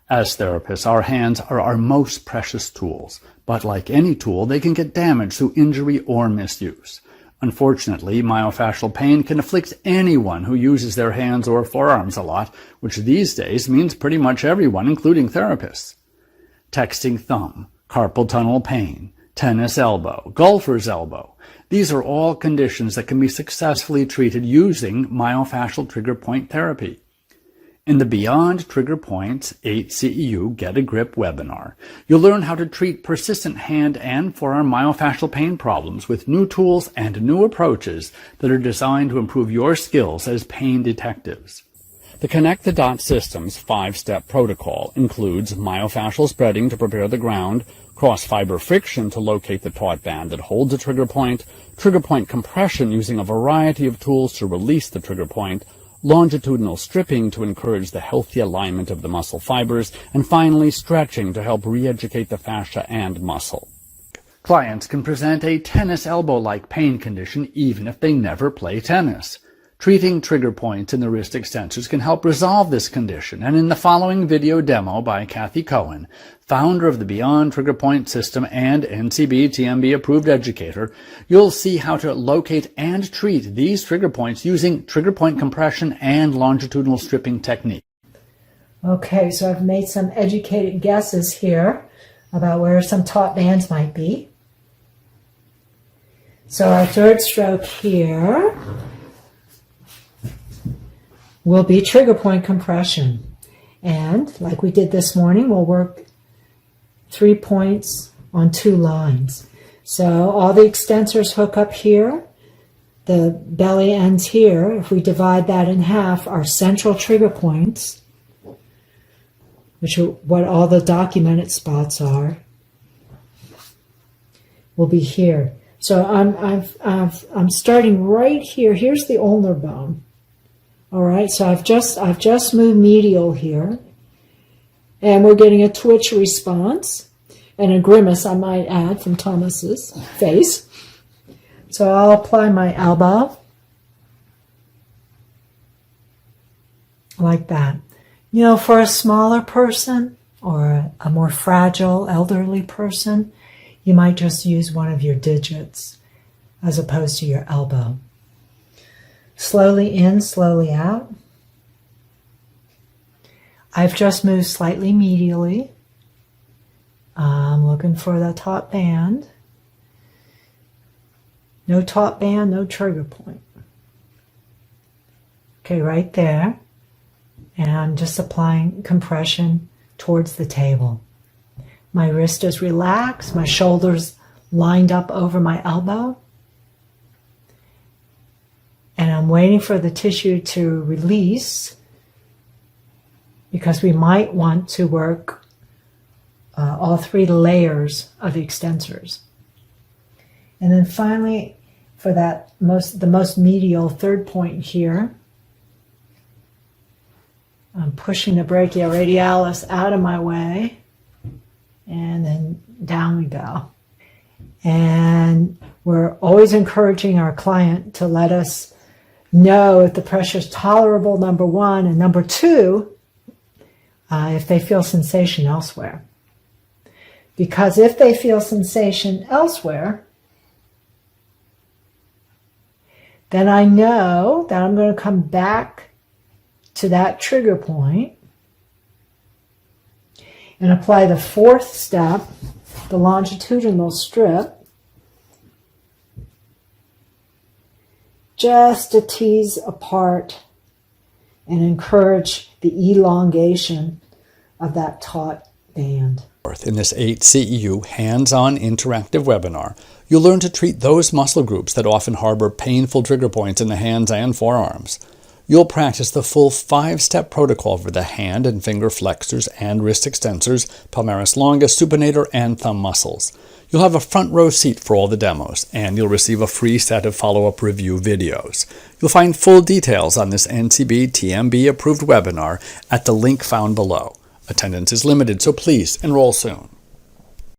As therapists, our hands are our most precious tools, but like any tool, they can get damaged through injury or misuse. Unfortunately, myofascial pain can afflict anyone who uses their hands or forearms a lot, which these days means pretty much everyone, including therapists. Texting thumb, carpal tunnel pain, tennis elbow, golfer's elbow. These are all conditions that can be successfully treated using myofascial trigger point therapy. In the Beyond Trigger Points 8 CEU Get a Grip webinar, you'll learn how to treat persistent hand and forearm myofascial pain problems with new tools and new approaches that are designed to improve your skills as pain detectives. The Connect the Dot System's 5-step protocol includes myofascial spreading to prepare the ground, cross-fiber friction to locate the taut band that holds a trigger point compression using a variety of tools to release the trigger point, longitudinal stripping to encourage the healthy alignment of the muscle fibers, and finally stretching to help re-educate the fascia and muscle. Clients can present a tennis elbow-like pain condition even if they never play tennis. Treating trigger points in the wrist extensors can help resolve this condition, and in the following video demo by Cathy Cohen, founder of the Beyond Trigger Point system and NCBTMB approved educator, you'll see how to locate and treat these trigger points using trigger point compression and longitudinal stripping technique. Okay, so I've made some educated guesses here about where some taut bands might be. So our third stroke here will be trigger point compression. And like we did this morning, we'll work 3 points on 2 lines. So all the extensors hook up here. The belly ends here. If we divide that in half, our central trigger points, which are what all the documented spots are, will be here. So I'm starting right here. Here's the ulnar bone. All right, so I've just moved medial here, and we're getting a twitch response and a grimace, I might add, from Thomas's face. So I'll apply my elbow like that. You know, for a smaller person or a more fragile elderly person, you might just use one of your digits as opposed to your elbow. Slowly in, slowly out. I've just moved slightly medially. I'm looking for the taut band. No taut band, no trigger point. Okay, right there. And I'm just applying compression towards the table. My wrist is relaxed, my shoulders lined up over my elbow. And I'm waiting for the tissue to release because we might want to work all 3 layers of the extensors. And then finally, for that the most medial third point here, I'm pushing the brachioradialis out of my way, and then down we go. And we're always encouraging our client to let us know if the pressure is tolerable, number 1, and number 2, if they feel sensation elsewhere. Because if they feel sensation elsewhere, then I know that I'm going to come back to that trigger point and apply the 4th step, the longitudinal strip, just to tease apart and encourage the elongation of that taut band. In this 8 CEU hands-on interactive webinar, you'll learn to treat those muscle groups that often harbor painful trigger points in the hands and forearms. You'll practice the full 5-step protocol for the hand and finger flexors and wrist extensors, palmaris longus, supinator, and thumb muscles. You'll have a front row seat for all the demos, and you'll receive a free set of follow-up review videos. You'll find full details on this NCBTMB approved webinar at the link found below. Attendance is limited, so please enroll soon.